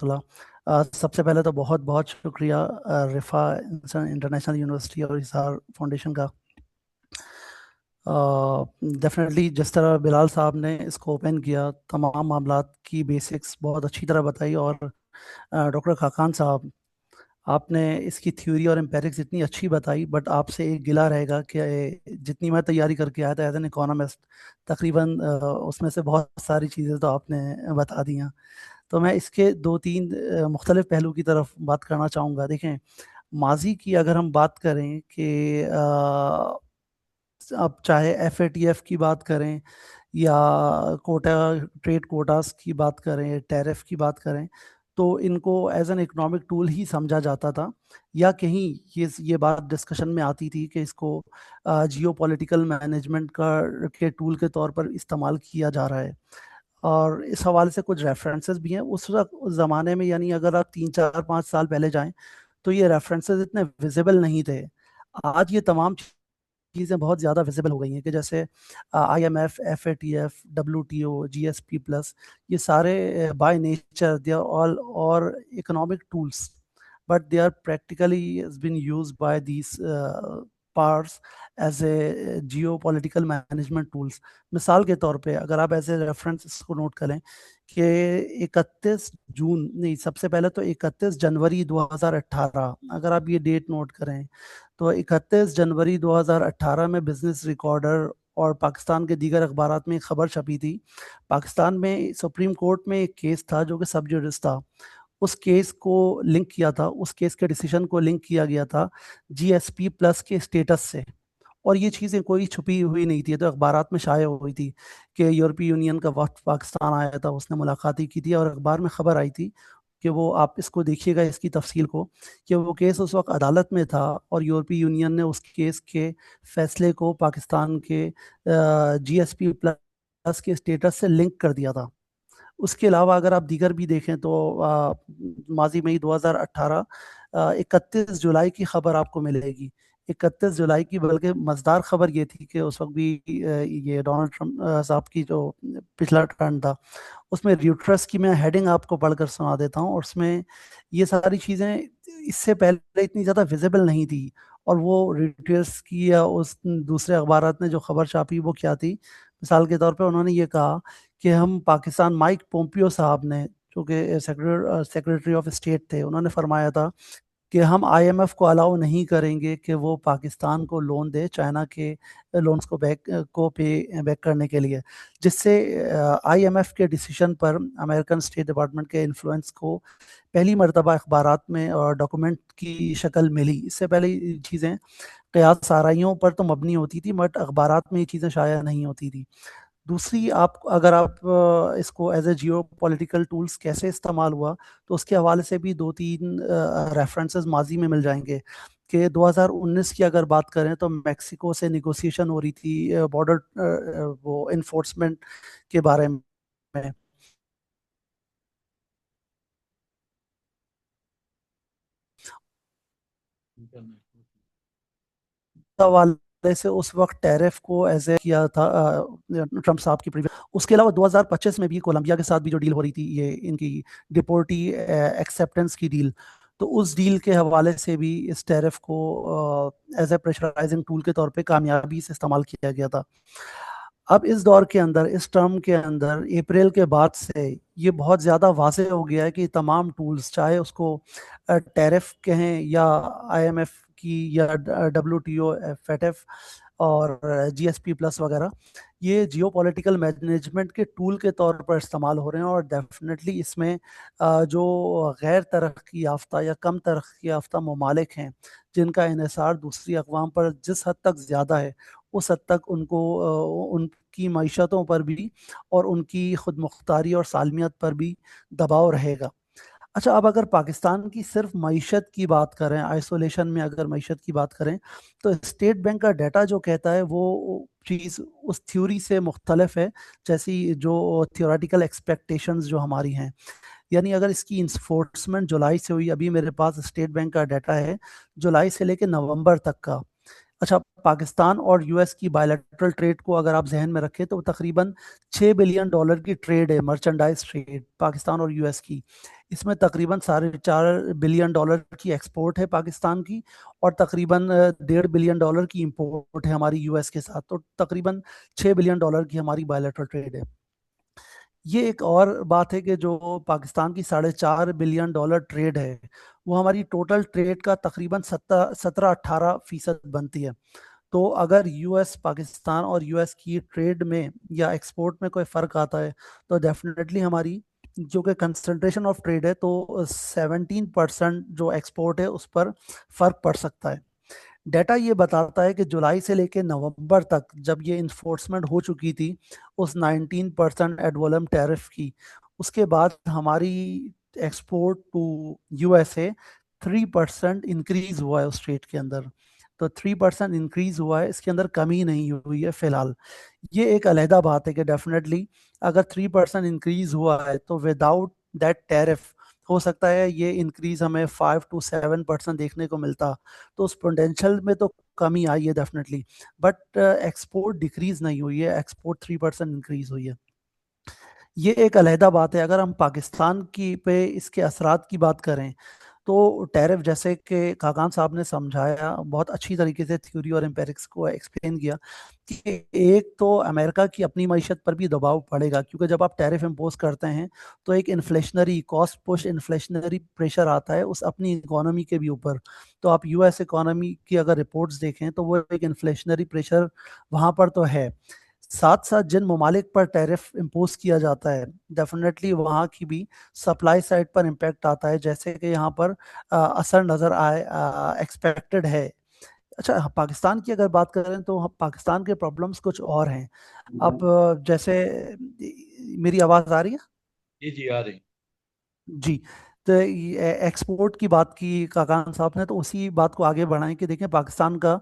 सबसे पहले तो बहुत बहुत शुक्रिया रिफ़ा इंटरनेशनल यूनिवर्सिटी और इसार फाउंडेशन का। डेफिनेटली जिस तरह बिलाल साहब ने इसको ओपन किया, तमाम मामलात की बेसिक्स बहुत अच्छी तरह बताई, और डॉक्टर खाकान साहब, आपने इसकी थ्योरी और एम्पेरिक्स इतनी अच्छी बताई, बट आपसे एक गिला रहेगा कि जितनी मैं तैयारी करके आया था एज एन इकोनॉमिस्ट, तकरीबन उसमें से बहुत सारी चीज़ें तो आपने बता दी हैं। तो मैं इसके दो तीन मुख्तलिफ पहलू की तरफ बात करना चाहूँगा। देखें, माजी की अगर हम बात करें कि अब चाहे एफ की बात करें या कोटा ट्रेड कोटास की बात करें, टैरिफ की बात करें, तो इनको एज एन इकोनॉमिक टूल ही समझा जाता था, या कहीं ये बात डिस्कशन में आती थी कि इसको जियो पॉलिटिकल मैनेजमेंट का के टूल के तौर पर इस्तेमाल किया जा रहा है। और इस हवाले से कुछ रेफरेंसेस भी हैं उस वक्त, उस ज़माने में, यानी अगर आप 3 4 5 साल पहले जाएं तो ये रेफरेंसेस इतने विजिबल नहीं थे। आज ये तमाम चीज़ें बहुत ज़्यादा विजिबल हो गई हैं कि जैसे IMF, FATF, WTO, GSP+, ये सारे by nature they are all और economic tools, but they are practically has been used by these powers as a geopolitical management tools. मिसाल के तौर पे अगर आप ऐसे रेफरेंस इसको नोट करें कि 31 जून नहीं, सबसे पहले तो 31 जनवरी 2018, अगर आप ये डेट नोट करें तो 31 जनवरी 2018 में बिजनेस रिकॉर्डर और पाकिस्तान के दीगर अखबारात में एक खबर छपी थी। पाकिस्तान में सुप्रीम कोर्ट में एक केस था जो कि सब जुडिस था। उस केस को लिंक किया था, उस केस के डिसीजन को लिंक किया गया था GSP+ के स्टेटस से। और ये चीज़ें कोई छुपी हुई नहीं थी, तो अखबारात में शाया हुई थी कि यूरोपीय यूनियन का वफ्द पाकिस्तान आया था, उसने मुलाकात की थी, और अखबार में खबर आई थी कि वो, आप इसको देखिएगा इसकी तफसील को, कि वो केस उस वक्त अदालत में था और यूरोपीय यूनियन ने उस केस के फैसले को पाकिस्तान के GSP+ के स्टेटस से लिंक कर दिया था। उसके अलावा अगर आप दीगर भी देखें तो माजी मई 2018, 31 जुलाई की खबर आपको मिलेगी। 31 जुलाई की, बल्कि मज़ेदार खबर ये थी कि उस वक्त भी ये डोनाल्ड ट्रंप साहब की जो पिछला टर्न था, उसमें र्यूट्रस की मैं हेडिंग आपको पढ़कर सुना देता हूँ, और उसमें ये सारी चीज़ें इससे पहले इतनी ज़्यादा विजिबल नहीं थी। और वो र्यूटर्स की या उस दूसरे अखबारात ने जो खबर छापी वो क्या थी, मिसाल के तौर पे उन्होंने ये कहा कि हम पाकिस्तान, माइक पोम्पियो साहब ने, जो कि सेक्रेटरी ऑफ स्टेट थे, उन्होंने फरमाया था कि हम IMF को अलाउ नहीं करेंगे कि वो पाकिस्तान को लोन दे, चाइना के लोन्स को पे बैक करने के लिए, जिससे IMF के डिसीजन पर अमेरिकन स्टेट डिपार्टमेंट के इन्फ्लुएंस को पहली मरतबा अखबारात में और डॉक्यूमेंट की शक्ल मिली। इससे पहले ये चीज़ें क़यास आराइयों पर तो मबनी होती थी, बट अखबारात में ये चीज़ें शाया नहीं होती थी। दूसरी, आप अगर आप इसको as a geopolitical tools कैसे इस्तेमाल हुआ, तो उसके हवाले से भी दो तीन रेफरेंसेस माजी में मिल जाएंगे कि 2019 की अगर बात करें तो मेक्सिको से निगोसिएशन हो रही थी बॉर्डर वो इन्फोर्समेंट के बारे में। हवाले से उस वक्त टैरिफ को एज ए किया था ट्रंप साहब की प्रीवियस। उसके अलावा 2025 में भी कोलंबिया के साथ भी जो डील हो रही थी, ये इनकी डिपोर्टी एक्सेप्टेंस की डील, तो उस डील के हवाले से भी इस टैरिफ को एज ए प्रेशराइजिंग टूल के तौर पे कामयाबी से इस्तेमाल किया गया था। अब इस दौर के अंदर, इस टर्म के अंदर, अप्रैल के बाद से ये बहुत ज़्यादा वाज़े हो गया है कि तमाम टूल्स, चाहे उसको टैरिफ कहें या IMF की या WTO, FATF और GSP+ वगैरह, ये जियो पॉलिटिकल मैनेजमेंट के टूल के तौर पर इस्तेमाल हो रहे हैं। और डेफिनेटली इसमें जो गैर तरक्की याफ्ता या कम तरक्की याफ्ता ममालिक हैं, जिनका इन्हिसार दूसरी अकवाम पर जिस हद तक ज़्यादा है, उस हद तक उनको उनकी मईशतों पर भी और उनकी खुद मुख्तारी और सालमियत पर भी दबाव रहेगा। अच्छा, अब अगर पाकिस्तान की सिर्फ मईशत की बात करें, आइसोलेशन में अगर मईशत की बात करें, तो स्टेट बैंक का डाटा जो कहता है वो चीज़ उस थ्योरी से मुख्तलफ है, जैसी जो थियोरेटिकल एक्सपेक्टेशंस जो हमारी हैं। यानी अगर इसकी इन्फोर्समेंट जुलाई से हुई, अभी मेरे पास स्टेट बैंक का डाटा है जुलाई से लेकर नवंबर तक का, अच्छा, पाकिस्तान और यूएस की बायलैटरल ट्रेड को अगर आप जहन में रखें तो तकरीबन $6 बिलियन की ट्रेड है, मर्चेंडाइज ट्रेड पाकिस्तान और यूएस की। इसमें तकरीबन $4.5 बिलियन की एक्सपोर्ट है पाकिस्तान की, और तकरीबन $1.5 बिलियन की इंपोर्ट है हमारी यूएस के साथ। तो तकरीबन $6 बिलियन की हमारी बायलैटरल ट्रेड है। ये एक और बात है कि जो पाकिस्तान की $4.5 बिलियन ट्रेड है, वो हमारी टोटल ट्रेड का तकरीबन 17-18% बनती है। तो अगर यूएस पाकिस्तान और यूएस की ट्रेड में या एक्सपोर्ट में कोई फ़र्क आता है, तो डेफिनेटली हमारी जो कि कंसंट्रेशन ऑफ ट्रेड है, तो 17% जो एक्सपोर्ट है उस पर फ़र्क पड़ सकता है। डेटा ये बताता है कि जुलाई से लेकर नवंबर तक जब ये इन्फोर्समेंट हो चुकी थी उस 19% एडवोलम टैरिफ की, उसके बाद हमारी एक्सपोर्ट टू यूएसए 3% इंक्रीज हुआ है उस स्टेट के अंदर। तो 3% इंक्रीज हुआ है, इसके अंदर कमी नहीं हुई है फिलहाल। ये एक अलहदा बात है कि डेफिनेटली अगर 3% इंक्रीज हुआ है तो विदाउट दैट टैरिफ हो सकता है ये इंक्रीज हमें 5 to 7% देखने को मिलता। तो उस पोटेंशियल में तो कमी आई है डेफिनेटली, बट एक्सपोर्ट डिक्रीज नहीं हुई है, एक्सपोर्ट 3% इंक्रीज हुई है। ये एक अलहदा बात है। अगर हम पाकिस्तान की पे इसके असरात की बात करें, तो टैरिफ जैसे कि खाकान साहब ने समझाया बहुत अच्छी तरीके से, थ्योरी और एम्पेरिक्स को एक्सप्लेन किया, कि एक तो अमेरिका की अपनी मईशत पर भी दबाव पड़ेगा, क्योंकि जब आप टैरिफ इम्पोज करते हैं तो एक inflationary cost push inflationary pressure आता है उस अपनी इकोनॉमी के भी ऊपर। तो आप यूएस इकोनॉमी की अगर रिपोर्ट्स देखें तो वो एक इन्फ्लेशनरी प्रेशर वहाँ पर तो है। साथ साथ जिन ममालिक पर टैरिफ इम्पोज किया जाता है, डेफिनेटली वहाँ की भी सप्लाई साइड पर इम्पैक्ट आता है, जैसे कि यहाँ पर असर नज़र आए एक्सपेक्टेड है। अच्छा, पाकिस्तान की अगर बात करें तो पाकिस्तान के प्रॉब्लम्स कुछ और हैं। अब जैसे मेरी आवाज़ आ रही है? जी जी, आ रही। जी। तो एक्सपोर्ट की बात की काकान साहब ने, तो उसी बात को आगे बढ़ाएं कि देखें पाकिस्तान का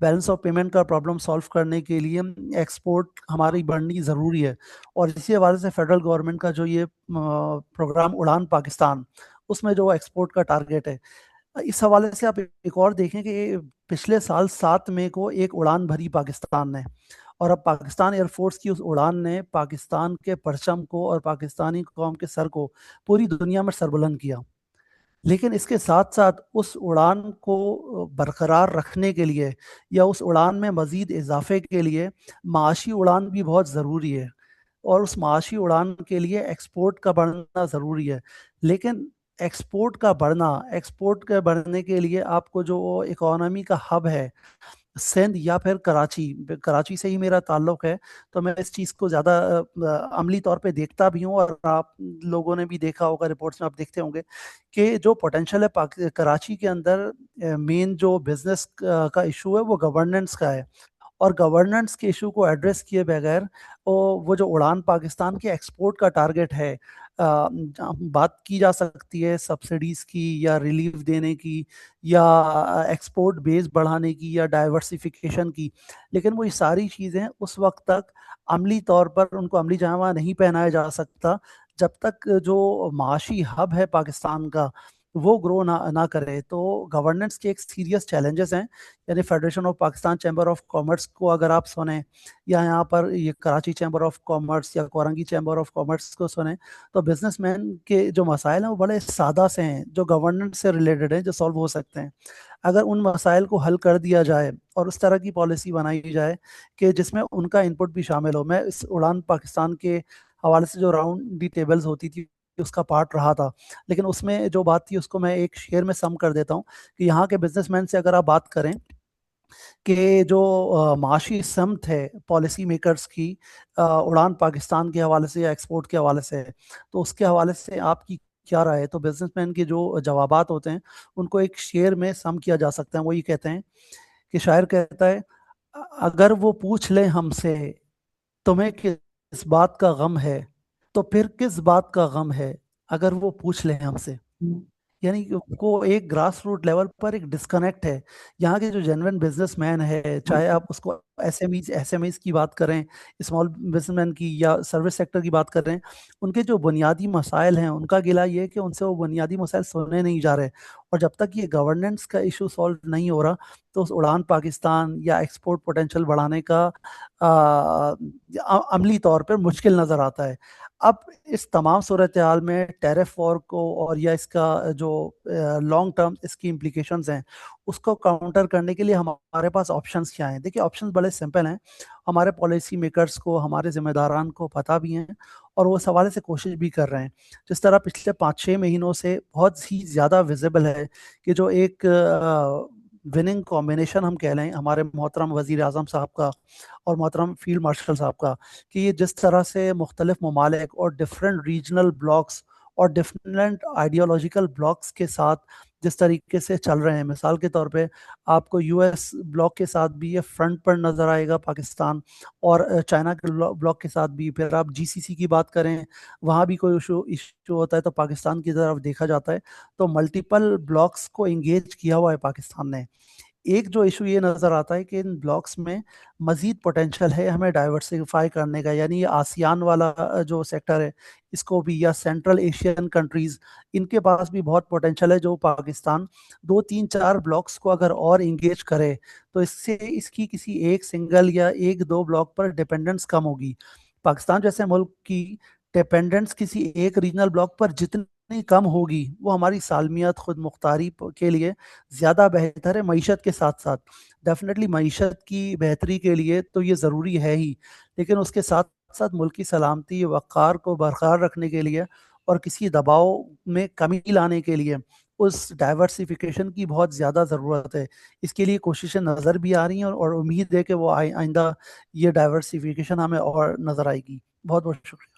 बैलेंस ऑफ पेमेंट का प्रॉब्लम सॉल्व करने के लिए एक्सपोर्ट हमारी बढ़नी ज़रूरी है। और इसी हवाले से फेडरल गवर्नमेंट का जो ये प्रोग्राम उड़ान पाकिस्तान, उसमें जो एक्सपोर्ट का टारगेट है, इस हवाले से आप एक और देखें कि पिछले साल 7 मई को एक उड़ान भरी पाकिस्तान ने, और अब पाकिस्तान एयरफोर्स की उस उड़ान ने पाकिस्तान के परचम को और पाकिस्तानी कौम के सर को पूरी दुनिया में सरबुलंद किया। लेकिन इसके साथ साथ उस उड़ान को बरकरार रखने के लिए या उस उड़ान में मजीद इजाफे के लिए माशी उड़ान भी बहुत ज़रूरी है, और उस माशी उड़ान के लिए एक्सपोर्ट का बढ़ना ज़रूरी है। लेकिन एक्सपोर्ट के बढ़ने के लिए आपको जो इकोनॉमी का हब है, सिंध या फिर कराची, कराची से ही मेरा ताल्लुक है, तो मैं इस चीज़ को ज़्यादा अमली तौर पे देखता भी हूँ, और आप लोगों ने भी देखा होगा, रिपोर्ट्स में आप देखते होंगे कि जो पोटेंशियल है कराची के अंदर, मेन जो बिजनेस का इशू है वो गवर्नेंस का है। और गवर्नेंस के इशू को एड्रेस किए बगैर वो जो उड़ान पाकिस्तान के एक्सपोर्ट का टारगेट है, बात की जा सकती है सब्सिडीज़ की या रिलीफ देने की या एक्सपोर्ट बेस बढ़ाने की या डाइवर्सिफिकेशन की, लेकिन वो ये सारी चीज़ें उस वक्त तक अमली तौर पर उनको अमली जामा नहीं पहनाया जा सकता जब तक जो माशी हब है पाकिस्तान का वो ग्रो ना करे। तो गवर्नेंस के एक सीरियस चैलेंजेस हैं। यानी federation of Pakistan chamber of commerce को अगर आप सुने, या यहाँ पर ये कराची चैम्बर ऑफ कॉमर्स या कोरंगी चैम्बर ऑफ कॉमर्स को सुने, तो बिजनेसमैन के जो मसाइल हैं वो बड़े सादा से हैं, जो गवर्नेंस से रिलेटेड हैं, जो सॉल्व हो सकते हैं। अगर उन मसाइल को हल कर दिया जाए और उस तरह की पॉलिसी बनाई जाए कि जिसमें उनका इनपुट भी शामिल हो। मैं इस उड़ान पाकिस्तान के हवाले से जो राउंड दी टेबल्स होती थी उसका पार्ट रहा था, लेकिन उसमें जो बात थी उसको मैं एक शेयर में सम कर देता हूँ कि यहाँ के बिजनेसमैन से अगर आप बात करें कि जो माशी समत है पॉलिसी मेकर्स की, उड़ान पाकिस्तान के हवाले से या एक्सपोर्ट के हवाले से है, तो उसके हवाले से आपकी क्या राय है? तो बिजनेसमैन के जो जवाबात होते हैं उनको एक शेयर में सम किया जा सकता है। वो ये कहते हैं कि शायर कहता है, अगर वो पूछ ले हमसे तुम्हें किस बात का गम है, तो फिर किस बात का गम है अगर वो पूछ ले हमसे"। यानी को एक ग्रास रूट लेवल पर एक डिस्कनेक्ट है। यहाँ के जो जेन्युइन बिजनेसमैन है, चाहे आप उसको एसएमईज की बात करें, स्मॉल बिजनेसमैन की, या सर्विस सेक्टर की बात कर रहे हैं, उनके जो बुनियादी मसाइल हैं, उनका गिला ये है कि उनसे वो बुनियादी मसाइल सुने नहीं जा रहे। और जब तक ये गवर्नेंस का इशू सॉल्व नहीं हो रहा, तो उस उड़ान पाकिस्तान या एक्सपोर्ट पोटेंशियल बढ़ाने का अमली तौर पर मुश्किल नज़र आता है। अब इस तमाम सूरत हाल में टैरिफ वॉर को, और या इसका जो लॉन्ग टर्म इसकी इम्प्लीकेशंस हैं, उसको काउंटर करने के लिए हमारे पास ऑप्शंस क्या हैं? देखिए, ऑप्शंस बड़े सिंपल हैं। हमारे पॉलिसी मेकर्स को, हमारे जिम्मेदारान को पता भी हैं, और वो सवाल से कोशिश भी कर रहे हैं। जिस तरह पिछले 5-6 महीनों से बहुत ही ज़्यादा विजिबल है कि जो एक विनिंग कॉम्बिनेशन हम कह लें हमारे मोहतरम वज़ीर आज़म साहब का और मोहतरम फील्ड मार्शल साहब का, कि ये जिस तरह से मुख्तलिफ ममालिक और डिफरेंट रीजनल ब्लॉक्स और डिफरेंट आइडियोलॉजिकल ब्लॉक्स के साथ जिस तरीके से चल रहे हैं, मिसाल के तौर पे आपको यूएस ब्लॉक के साथ भी ये फ्रंट पर नज़र आएगा पाकिस्तान, और चाइना के ब्लॉक के साथ भी। फिर आप जीसीसी की बात करें, वहाँ भी कोई इशू इशू होता है तो पाकिस्तान की तरफ देखा जाता है। तो मल्टीपल ब्लॉक्स को इंगेज किया हुआ है पाकिस्तान ने। एक जो इशू ये नज़र आता है कि इन ब्लॉक्स में मज़ीद पोटेंशियल है हमें डाइवर्सिफाई करने का, यानी ये आसियान वाला जो सेक्टर है, इसको भी, या सेंट्रल एशियन कंट्रीज़, इनके पास भी बहुत पोटेंशियल है, जो पाकिस्तान 2-3-4 ब्लॉक्स को अगर और इंगेज करे, तो इससे इसकी किसी एक सिंगल या एक दो ब्लॉक पर डिपेंडेंस कम होगी। पाकिस्तान जैसे मुल्क की डिपेंडेंस किसी एक रीजनल ब्लॉक पर जितनी कम होगी, वो हमारी सालमियत, खुद मुख्तारी के लिए ज़्यादा बेहतर है। मईशत के साथ साथ डेफिनेटली मईशत की बेहतरी के लिए तो ये ज़रूरी है ही, लेकिन उसके साथ साथ मुल्क की सलामती, वक़ार को बरकरार रखने के लिए और किसी दबाव में कमी लाने के लिए उस डाइवर्सिफिकेशन की बहुत ज़्यादा ज़रूरत है। इसके लिए कोशिशें नज़र भी आ रही हैं, और उम्मीद है कि वो आइंदा ये डाइवर्सिफिकेशन हमें और नज़र आएगी। बहुत बहुत शुक्रिया।